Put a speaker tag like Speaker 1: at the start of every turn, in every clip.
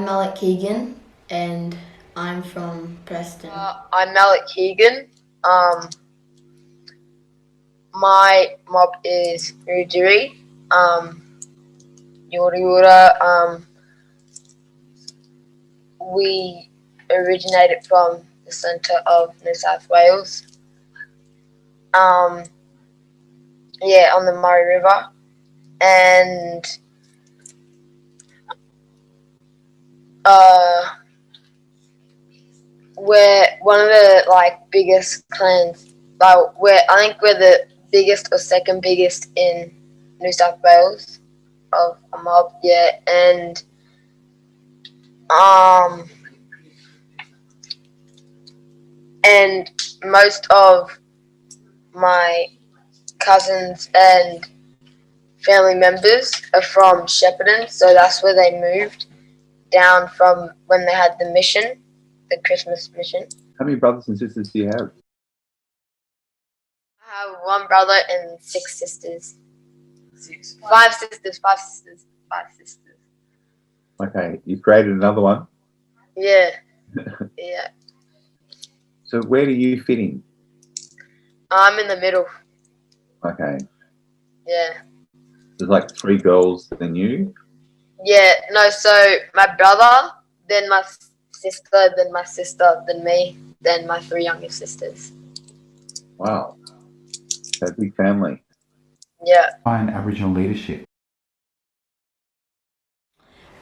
Speaker 1: I'm Malik and I'm from Preston.
Speaker 2: I'm Malik. My mob is Wiradjuri. We originated from the centre of New South Wales. On the Murray River, and we're one of the biggest clans. I think we're the biggest or second biggest in New South Wales of a mob. And most of my cousins and family members are from Shepparton, so that's where they moved down from when they had the mission, the Christmas mission.
Speaker 3: How many brothers and sisters do you have?
Speaker 2: I have one brother and 6 sisters. 5 sisters.
Speaker 3: Okay, you created another one?
Speaker 2: Yeah. Yeah.
Speaker 3: So where do you fit in?
Speaker 2: I'm in the middle.
Speaker 3: Okay.
Speaker 2: Yeah.
Speaker 3: There's 3 girls than you?
Speaker 2: Yeah, no, so my brother, then my sister, then my sister, then me, then my 3 younger sisters.
Speaker 3: Wow. So big family.
Speaker 2: Yeah.
Speaker 4: Find Aboriginal leadership.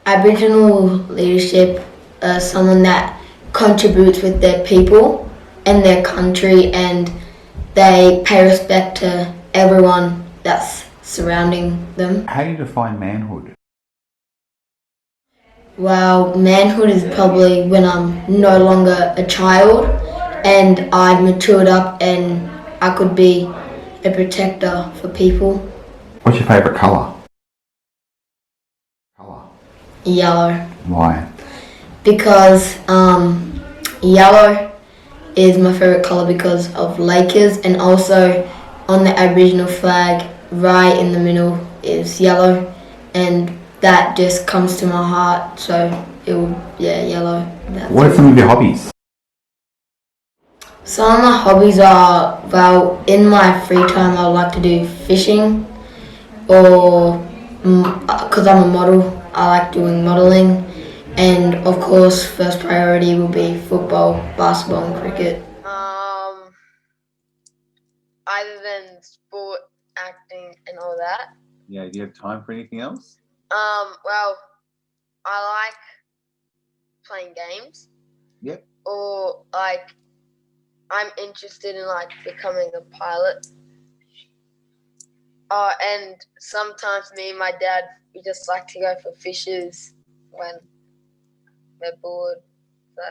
Speaker 1: Aboriginal leadership is someone that contributes with their people and their country, and they pay respect to everyone that's surrounding them.
Speaker 4: How do you define manhood?
Speaker 1: Well, manhood is probably when I'm no longer a child and I've matured up and I could be a protector for people.
Speaker 4: What's your favourite colour?
Speaker 1: Yellow.
Speaker 4: Why?
Speaker 1: Because yellow is my favourite colour because of Lakers, and also on the Aboriginal flag right in the middle is yellow, and that just comes to my heart, so yellow.
Speaker 4: What are some of your hobbies?
Speaker 1: Some of my hobbies are, well, in my free time I like to do fishing, or because I'm a model, I like doing modelling, and of course first priority will be football, basketball and cricket.
Speaker 2: Other than sport, acting and all that.
Speaker 3: Yeah, do you have time for anything else?
Speaker 2: Well, I like playing games.
Speaker 3: Yep.
Speaker 2: Or I'm interested in becoming a pilot. And sometimes me and my dad, we just like to go for fishes when we're bored. So.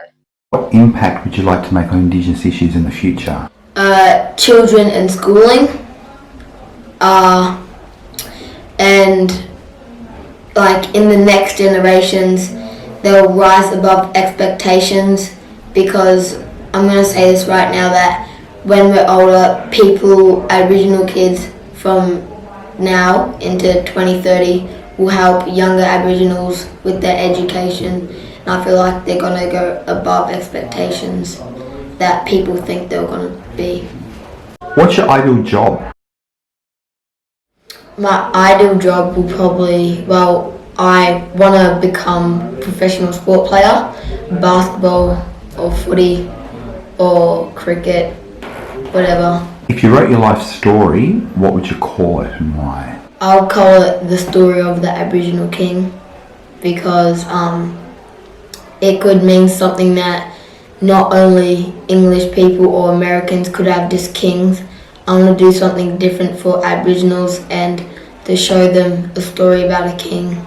Speaker 4: What impact would you like to make on Indigenous issues in the future?
Speaker 1: Children and schooling. And in the next generations, they'll rise above expectations, because I'm going to say this right now, that when we're older, Aboriginal kids from now into 2030 will help younger Aboriginals with their education, and I feel like they're going to go above expectations that people think they're going to be.
Speaker 4: What's your ideal job?
Speaker 1: My ideal job will probably, I want to become a professional sport player, basketball or footy or cricket, whatever.
Speaker 4: If you wrote your life story, what would you call it and why?
Speaker 1: I'll call it The Story of the Aboriginal King, because it could mean something that not only English people or Americans could have just kings. I want to do something different for Aboriginals and to show them a story about a king.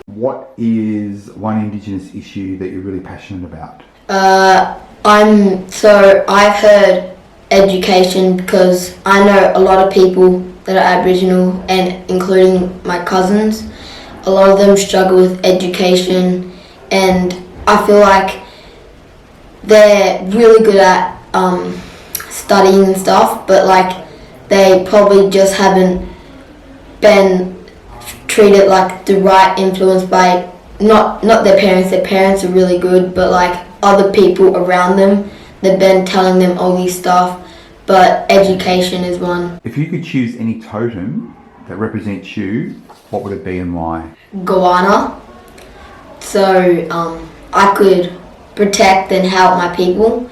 Speaker 4: What is one Indigenous issue that you're really passionate about?
Speaker 1: I've heard education, because I know a lot of people that are Aboriginal, and including my cousins, a lot of them struggle with education, and I feel like they're really good at studying and stuff, but they probably just haven't been treated like the right influence by not their parents are really good, but like other people around them, they've been telling them all these stuff, but education is one.
Speaker 4: If you could choose any totem that represents you, what would it be and why?
Speaker 1: Goanna. So I could protect and help my people,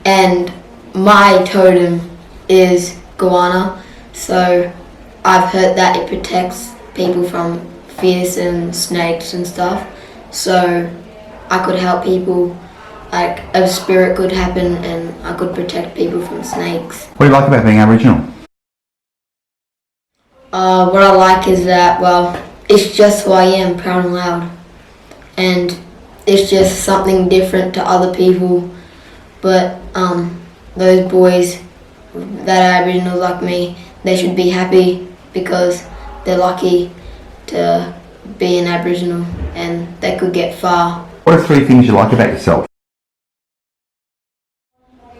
Speaker 1: and my totem is goanna. So I've heard that it protects people from fish and snakes and stuff. So I could help people, like a spirit could happen and I could protect people from snakes.
Speaker 4: What do you like about being Aboriginal?
Speaker 1: What I like is that, well, it's just who I am, proud and loud. And it's just something different to other people. But those boys that are Aboriginal like me, they should be happy because they're lucky to be an Aboriginal and they could get far.
Speaker 4: What are 3 things you like about yourself?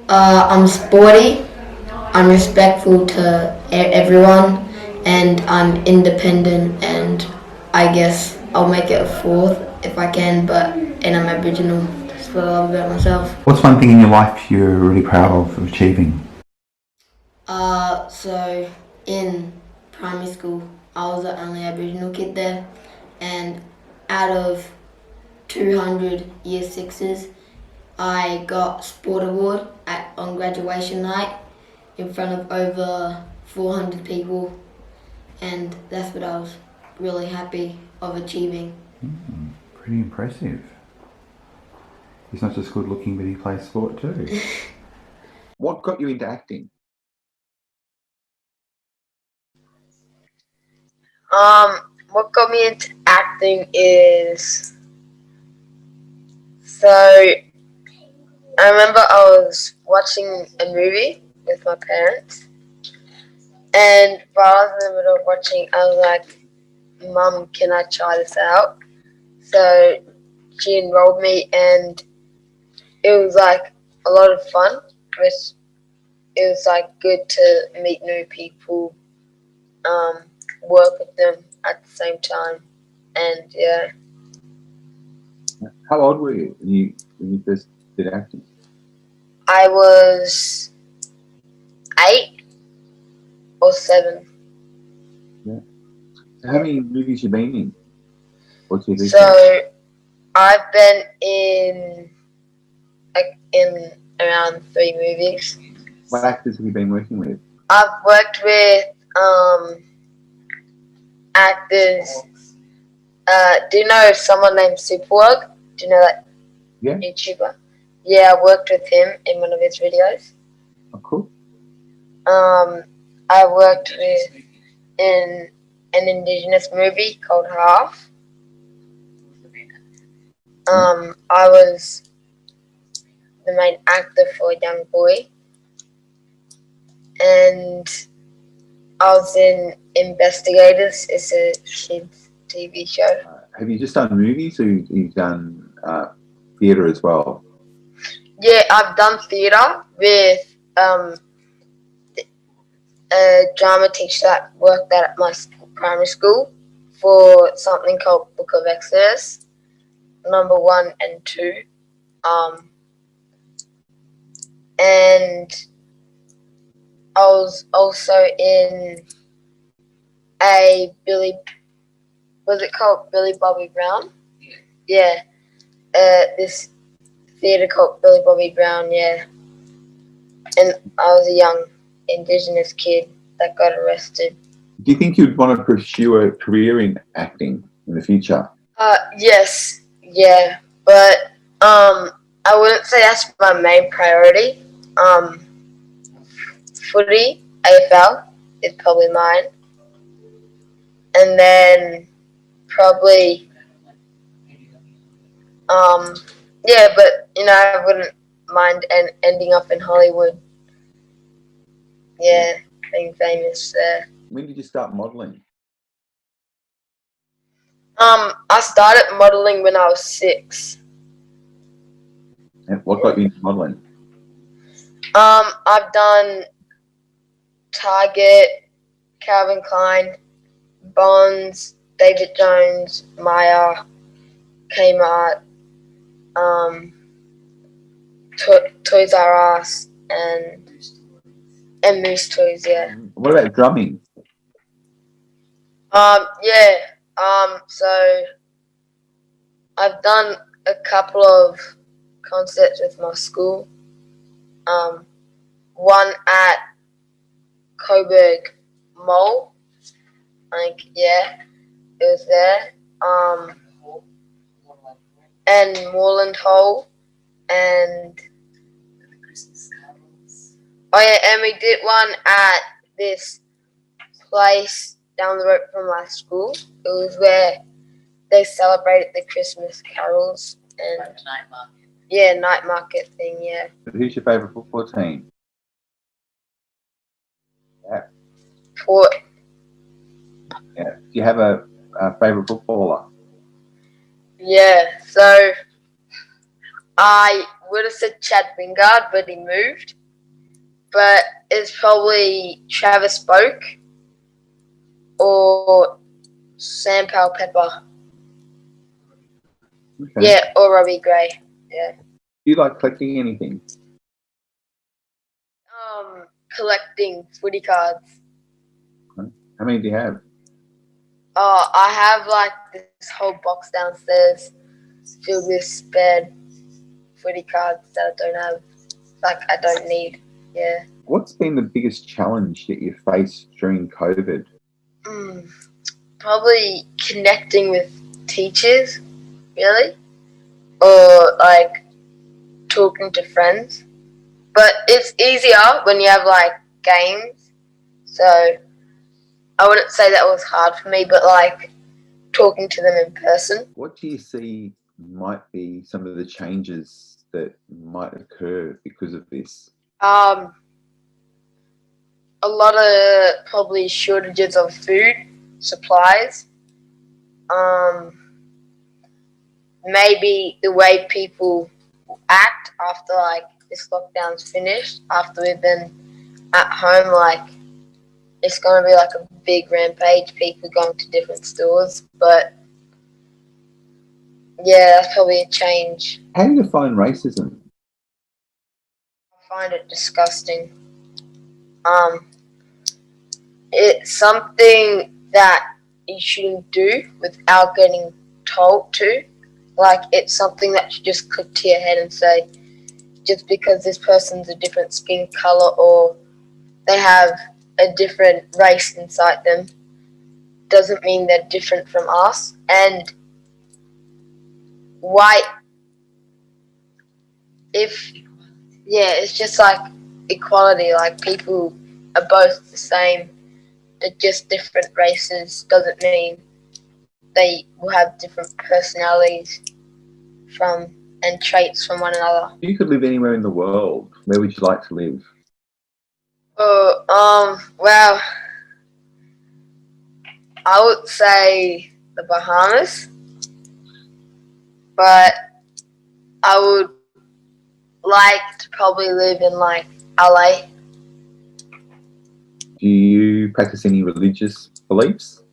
Speaker 1: I'm sporty, I'm respectful to everyone, and I'm independent, and I guess I'll make it a 4th if I can, and I'm Aboriginal. That's what I love about myself.
Speaker 4: What's one thing in your life you're really proud of achieving?
Speaker 1: So in primary school, I was the only Aboriginal kid there, and out of 200 year 6s, I got sport award on graduation night in front of over 400 people, and that's what I was really happy of achieving.
Speaker 4: Pretty impressive. He's not just good looking, but he plays sport too.
Speaker 3: What got you into acting?
Speaker 2: What got me into acting is, so I remember I was watching a movie with my parents, and while I was in the middle of watching, I was like, "Mum, can I try this out?" So she enrolled me, and it was like a lot of fun. It was like good to meet new people, work with them at the same time, and yeah.
Speaker 3: How old were you when you first did acting?
Speaker 2: I was 8 or 7.
Speaker 3: So how many movies you been in? Or TV shows?
Speaker 2: So I've been in around 3 movies.
Speaker 3: What actors have you been working with?
Speaker 2: I've worked with actors. Do you know someone named Superworld? Do you know that
Speaker 3: Yeah.
Speaker 2: YouTuber? Yeah, I worked with him in one of his videos.
Speaker 3: Oh, cool.
Speaker 2: I worked in an Indigenous movie called Half. I was the main actor for a young boy, and I was in Investigators. It's a kids TV show.
Speaker 3: Have you just done movies, or you've done theatre as well?
Speaker 2: Yeah, I've done theatre with a drama teacher that worked at my primary school for something called Book of Exodus, number 1 and 2. And I was also in was it called Billy Bobby Brown? Yeah. This theatre called Billy Bobby Brown, yeah. And I was a young Indigenous kid that got arrested.
Speaker 3: Do you think you'd want to pursue a career in acting in the future?
Speaker 2: Yes, yeah. But I wouldn't say that's my main priority. Footy, AFL, is probably mine. And then probably, yeah, but, I wouldn't mind ending up in Hollywood. Yeah, being famous there.
Speaker 3: When did you start modelling?
Speaker 2: I started modelling when I was 6.
Speaker 3: And what got you into modelling?
Speaker 2: I've done Target, Calvin Klein, Bonds, David Jones, Maya, Kmart, Toys R Us, and Moose Toys. Yeah.
Speaker 3: What about drumming?
Speaker 2: Yeah. So I've done a couple of concerts with my school. One at Coburg Mall. I think, yeah, it was there. And Moreland Hall, and and we did one at this place down the road from my school. It was where they celebrated the Christmas carols and night market. Yeah, night market thing. Yeah.
Speaker 3: Who's your favourite football team? Yeah.
Speaker 2: Port.
Speaker 3: Yeah. Do you have a favourite footballer?
Speaker 2: Yeah. So I would have said Chad Wingard, but he moved. But it's probably Travis Boak or Sam Powell Pepper.
Speaker 3: Okay.
Speaker 2: Yeah, or Robbie Gray. Yeah.
Speaker 3: Do you like collecting anything?
Speaker 2: Collecting footy cards.
Speaker 3: How many do you have?
Speaker 2: I have like this whole box downstairs filled with spare footy cards that I don't have, like I don't need. Yeah.
Speaker 3: What's been the biggest challenge that you faced during COVID?
Speaker 2: Probably connecting with teachers, really, or like talking to friends. But it's easier when you have like games. So I wouldn't say that was hard for me, but like talking to them in person.
Speaker 3: What do you see might be some of the changes that might occur because of this?
Speaker 2: A lot of probably shortages of food supplies. Maybe the way people act after like this lockdown's finished, after we've been at home, like it's gonna be like a big rampage, people going to different stores. But yeah, that's probably a change.
Speaker 3: How do you define racism?
Speaker 2: I find it disgusting. It's something that you shouldn't do without getting told to. Like, it's something that should just click to your head and say, just because this person's a different skin color or they have a different race inside them doesn't mean they're different from us. And it's just like equality, like people are both the same. They're just different races doesn't mean they will have different personalities and traits from one another.
Speaker 3: If you could live anywhere in the world, where would you like to live?
Speaker 2: Well, I would say the Bahamas, but I would like to probably live in like LA.
Speaker 3: Do you practice any religious beliefs?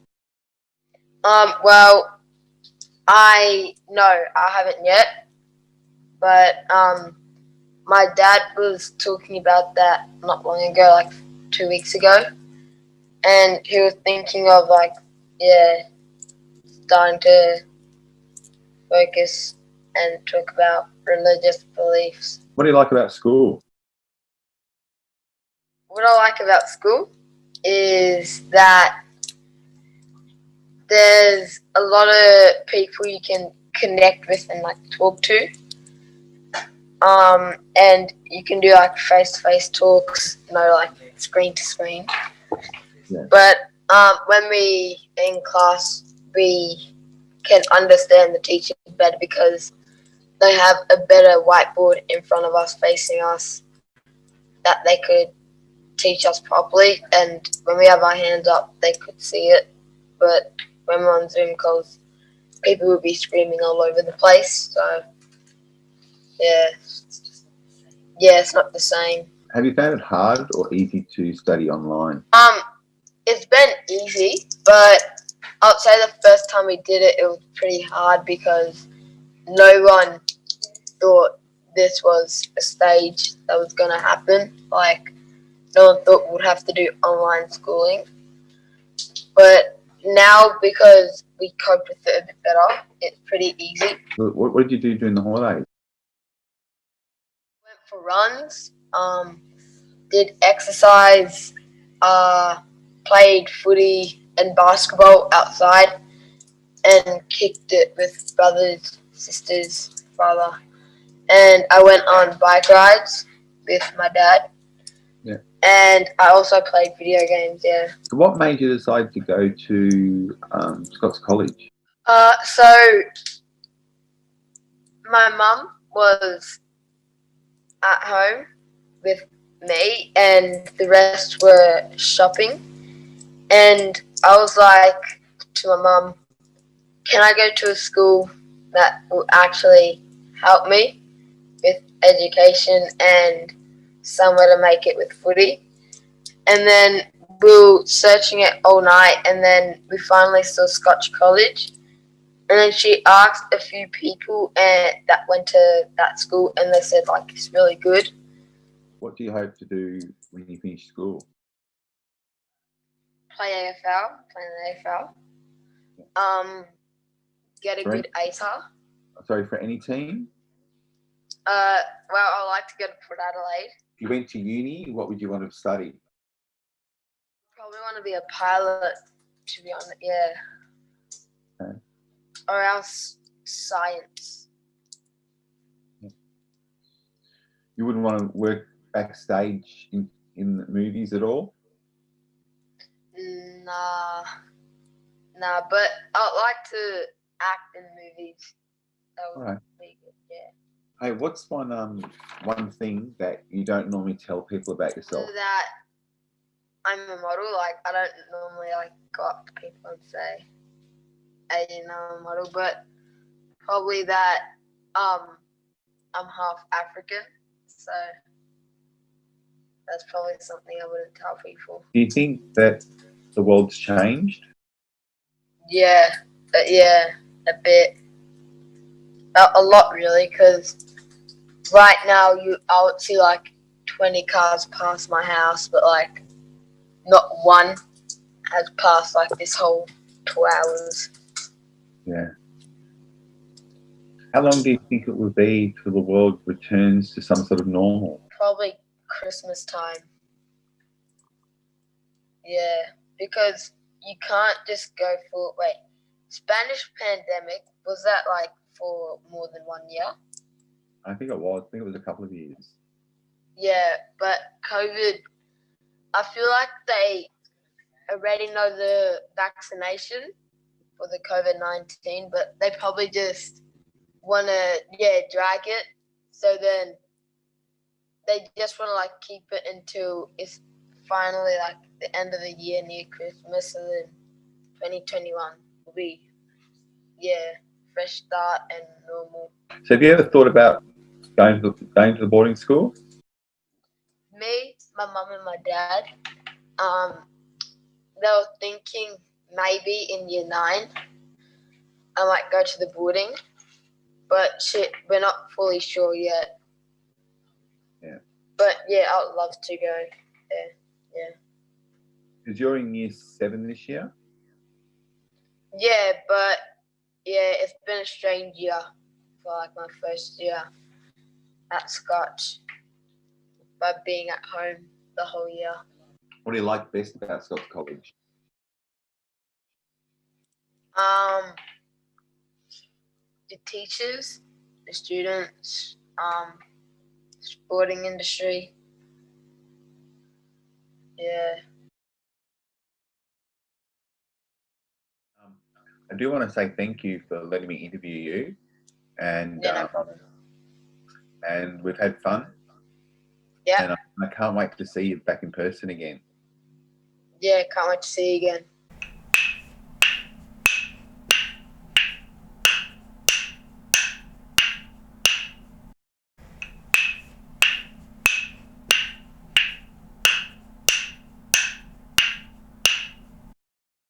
Speaker 2: Well, I haven't yet, but my dad was talking about that not long ago, like 2 weeks ago, and he was thinking of like, starting to focus and talk about religious beliefs.
Speaker 3: What do you like about school?
Speaker 2: What I like about school is that there's a lot of people you can connect with and like talk to. And you can do like face-to-face talks, like screen to screen.
Speaker 3: Yeah.
Speaker 2: But when we in class, we can understand the teacher better because they have a better whiteboard in front of us, facing us, that they could teach us properly. And when we have our hands up, they could see it. But when we're on Zoom calls, people will be screaming all over the place. So, it's not the same.
Speaker 3: Have you found it hard or easy to study online?
Speaker 2: It's been easy, but I'd say the first time we did it, it was pretty hard because no one thought this was a stage that was going to happen. Like, no one thought we'd have to do online schooling. But now, because we cope with it a bit better, it's pretty easy.
Speaker 3: What did you do during the holidays?
Speaker 2: Went for runs, did exercise, played footy and basketball outside, and kicked it with brothers, sisters, father. And I went on bike rides with my dad.
Speaker 3: Yeah.
Speaker 2: And I also played video games, yeah.
Speaker 3: So what made you decide to go to Scotch College?
Speaker 2: So my mum was at home with me and the rest were shopping. And I was like to my mum, can I go to a school that will actually help me with education and somewhere to make it with footy? And then we were searching it all night, and then we finally saw Scotch College. And then she asked a few people that went to that school, and they said, like, it's really good.
Speaker 3: What do you hope to do when you finish school?
Speaker 2: Play the AFL. Get a
Speaker 3: Sorry?
Speaker 2: good ATAR.
Speaker 3: Sorry, for any team?
Speaker 2: Well, I like to go to Port Adelaide.
Speaker 3: If you went to uni, what would you want to study?
Speaker 2: Probably want to be a pilot, to be honest, yeah.
Speaker 3: Okay.
Speaker 2: Or else science.
Speaker 3: You wouldn't want to work backstage in the movies at all?
Speaker 2: Nah, but I'd like to act in movies. That would
Speaker 3: Alright.
Speaker 2: be good, yeah.
Speaker 3: Hey, what's one thing that you don't normally tell people about yourself?
Speaker 2: So that I'm a model, like, I don't normally, like, go up to people and say, hey, you know, I'm a model, but probably that, I'm half African, so that's probably something I wouldn't tell people.
Speaker 3: Do you think that the world's changed?
Speaker 2: Yeah, a bit. A lot, really, because right now I would see like 20 cars pass my house, but like not one has passed like this whole 2 hours.
Speaker 3: Yeah. How long do you think it will be till the world returns to some sort of normal?
Speaker 2: Probably Christmas time. Yeah, because you can't just go for, Spanish pandemic, was that like for more than 1 year?
Speaker 3: I think it was. I think it was a couple of years.
Speaker 2: Yeah, but COVID, I feel like they already know the vaccination for the COVID-19, but they probably just want to, drag it. So then they just want to like keep it until it's finally like the end of the year near Christmas, and then 2021 will be, fresh start and normal.
Speaker 3: So have you ever thought about going to the boarding school?
Speaker 2: Me, my mum and my dad, they were thinking maybe in year 9 I might go to the boarding, but we're not fully sure yet.
Speaker 3: Yeah.
Speaker 2: But yeah, I would love to go there. Yeah.
Speaker 3: Because you're in year 7 this year?
Speaker 2: Yeah, but it's been a strange year for like my first year at Scotch by being at home the whole year.
Speaker 3: What do you like best about Scotch College?
Speaker 2: The teachers, the students, sporting industry. Yeah.
Speaker 3: I do want to say thank you for letting me interview you, and
Speaker 2: Yeah, no problem.
Speaker 3: and we've had fun.
Speaker 2: Yeah.
Speaker 3: And I can't wait to see you back in person again.
Speaker 2: Yeah, can't wait to see you again.